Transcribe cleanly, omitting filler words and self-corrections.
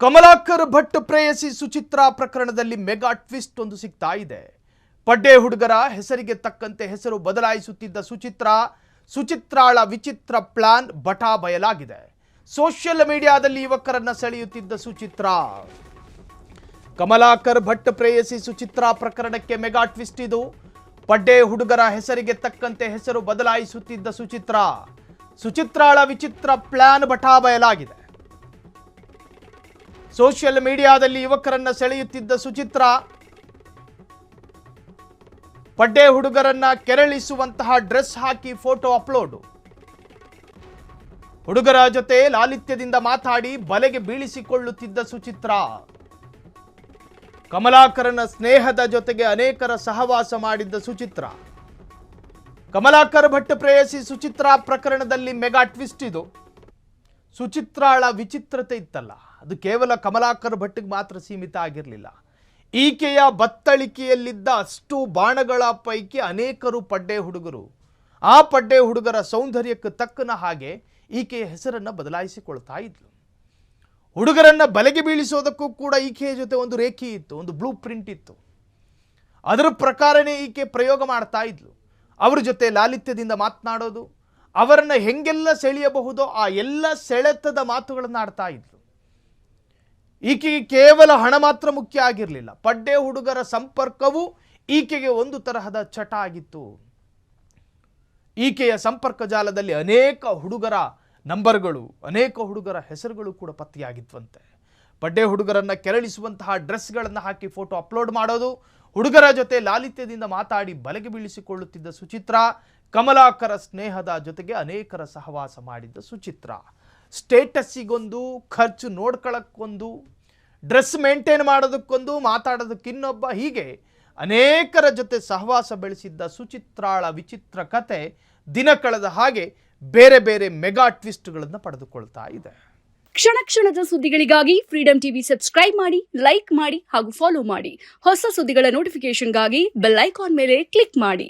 ಕಮಲಾಕರ್ ಭಟ್ ಪ್ರೇಯಸಿ ಸುಚಿತ್ರಾ ಪ್ರಕರಣದಲ್ಲಿ mega twist ಒಂದು ಸಿಗ್ತಾ ಇದೆ. ಪಡ್ಡೆ ಹುಡುಗರ ಹೆಸರಿಗೆ ತಕ್ಕಂತೆ ಹೆಸರು ಬದಲಾಯಿಸುತ್ತಿದ್ದ ಸುಚಿತ್ರಾಳ ವಿಚಿತ್ರ ಪ್ಲಾನ್ ಬಟಾ ಬಯಲಾಗಿದೆ. ಸೋಷಿಯಲ್ ಮೀಡಿಯಾದಲ್ಲಿ ಯುವಕರನ್ನ ಸೆಳೆಯುತ್ತಿದ್ದ ಸುಚಿತ್ರಾ. ಕಮಲಾಕರ್ ಭಟ್ ಪ್ರೇಯಸಿ ಸುಚಿತ್ರಾ ಪ್ರಕರಣಕ್ಕೆ ಮೆಗಾ ಟ್ವಿಸ್ಟ್ ಇದು. ಪಡ್ಡೆ ಹುಡುಗರ ಹೆಸರಿಗೆ ತಕ್ಕಂತೆ ಹೆಸರು ಬದಲಾಯಿಸುತ್ತಿದ್ದ ಸುಚಿತ್ರಾಳ ವಿಚಿತ್ರ ಪ್ಲಾನ್ ಬಟಾ ಬಯಲಾಗಿದೆ. ಸೋಷಿಯಲ್ ಮೀಡಿಯಾದಲ್ಲಿ ಯುವಕರನ್ನ ಸೆಳೆಯುತ್ತಿದ್ದ ಸುಚಿತ್ರಾ ಪಡ್ಡೆ ಹುಡುಗರನ್ನ ಕೆರಳಿಸುವಂತಹ ಡ್ರೆಸ್ ಹಾಕಿ ಫೋಟೋ ಅಪ್ಲೋಡ್. ಹುಡುಗರ ಜೊತೆ ಲಾಲಿತ್ಯದಿಂದ ಮಾತಾಡಿ ಬಲೆಗೆ ಬೀಳಿಸಿಕೊಳ್ಳುತ್ತಿದ್ದ ಸುಚಿತ್ರಾ. ಕಮಲಾಕರನ ಸ್ನೇಹದ ಜೊತೆಗೆ ಅನೇಕರ ಸಹವಾಸ ಮಾಡಿದ್ದ ಸುಚಿತ್ರಾ. ಕಮಲಾಕರ್ ಭಟ್ ಪ್ರೇಯಸಿ ಸುಚಿತ್ರಾ ಪ್ರಕರಣದಲ್ಲಿ ಮೆಗಾ ಟ್ವಿಸ್ಟ್ ಇದು. ಸುಚಿತ್ರಾಳ ವಿಚಿತ್ರತೆ ಇತ್ತಲ್ಲ, ಅದು ಕೇವಲ ಕಮಲಾಕರ್ ಭಟ್ಗೆ ಮಾತ್ರ ಸೀಮಿತ ಆಗಿರಲಿಲ್ಲ. ಈಕೆಯ ಬತ್ತಳಿಕೆಯಲ್ಲಿದ್ದ ಅಷ್ಟು ಬಾಣಗಳ ಪೈಕಿ ಅನೇಕರು ಪಡ್ಡೆ ಹುಡುಗರು. ಆ ಪಡ್ಡೆ ಹುಡುಗರ ಸೌಂದರ್ಯಕ್ಕೆ ತಕ್ಕನ ಹಾಗೆ ಈಕೆಯ ಹೆಸರನ್ನು ಬದಲಾಯಿಸಿಕೊಳ್ತಾ ಇದ್ಲು. ಹುಡುಗರನ್ನ ಬಲೆಗೆ ಬೀಳಿಸೋದಕ್ಕೂ ಕೂಡ ಈಕೆಯ ಜೊತೆ ಒಂದು ರೇಖೆ ಇತ್ತು, ಒಂದು ಬ್ಲೂ ಪ್ರಿಂಟ್ ಇತ್ತು. ಅದರ ಪ್ರಕಾರನೇ ಈಕೆ ಪ್ರಯೋಗ ಮಾಡ್ತಾ ಇದ್ಲು. ಅವ್ರ ಜೊತೆ ಲಾಲಿತ್ಯದಿಂದ ಮಾತನಾಡೋದು, ಅವರನ್ನು ಹೆಂಗೆಲ್ಲ ಸೆಳೆಯಬಹುದೋ ಆ ಎಲ್ಲ ಸೆಳೆತದ ಮಾತುಗಳನ್ನು ಆಡ್ತಾ ಇದ್ಲು. ಈಕೆಗೆ ಕೇವಲ ಹಣ ಮಾತ್ರ ಮುಖ್ಯ ಆಗಿರಲಿಲ್ಲ, ಪಡ್ಡೆ ಹುಡುಗರ ಸಂಪರ್ಕವೂ ಈಕೆಗೆ ಒಂದು ತರಹದ ಚಟ ಆಗಿತ್ತು. ಈಕೆಯ ಸಂಪರ್ಕ ಜಾಲದಲ್ಲಿ ಅನೇಕ ಹುಡುಗರ ನಂಬರ್ಗಳು, ಅನೇಕ ಹುಡುಗರ ಹೆಸರುಗಳು ಕೂಡ ಪತ್ತೆಯಾಗಿದ್ವಂತೆ. ಪಡ್ಡೆ ಹುಡುಗರನ್ನ ಕೆರಳಿಸುವಂತಹ ಡ್ರೆಸ್ಗಳನ್ನು ಹಾಕಿ ಫೋಟೋ ಅಪ್ಲೋಡ್ ಮಾಡೋದು, ಹುಡುಗರ ಜೊತೆ ಲಾಲಿತ್ಯದಿಂದ ಮಾತಾಡಿ ಬಲೆಗೆ ಬೀಳಿಸಿಕೊಳ್ಳುತ್ತಿದ್ದ ಸುಚಿತ್ರಾ. ಕಮಲಾಕರ ಸ್ನೇಹದ ಜೊತೆಗೆ ಅನೇಕರ ಸಹವಾಸ ಮಾಡಿದ್ದ ಸುಚಿತ್ರಾ. ಸ್ಟೇಟಸ್ಸಿಗೊಂದು, ಖರ್ಚು ನೋಡ್ಕೊಳ್ಳೋಕ್ಕೊಂದು, ಡ್ರೆಸ್ ಮೇಂಟೈನ್ ಮಾಡೋದಕ್ಕೊಂದು, ಮಾತಾಡೋದಕ್ಕಿನ್ನೊಬ್ಬ, ಹೀಗೆ ಅನೇಕರ ಜೊತೆ ಸಹವಾಸ ಬೆಳೆಸಿದ್ದ ಸುಚಿತ್ರಾಳ ವಿಚಿತ್ರ ಕತೆ ದಿನ ಕಳೆದ ಹಾಗೆ ಬೇರೆ ಬೇರೆ ಮೆಗಾ ಟ್ವಿಸ್ಟ್ಗಳನ್ನು ಪಡೆದುಕೊಳ್ತಾ ಇದೆ. ಕ್ಷಣ ಕ್ಷಣದ ಸುದ್ದಿಗಳಿಗಾಗಿ ಫ್ರೀಡಂ ಟಿವಿ ಸಬ್ಸ್ಕ್ರೈಬ್ ಮಾಡಿ, ಲೈಕ್ ಮಾಡಿ ಹಾಗೂ ಫಾಲೋ ಮಾಡಿ. ಹೊಸ ಸುದ್ದಿಗಳ ನೋಟಿಫಿಕೇಶನ್ಗಾಗಿ ಬೆಲ್ ಐಕಾನ್ ಮೇಲೆ ಕ್ಲಿಕ್ ಮಾಡಿ.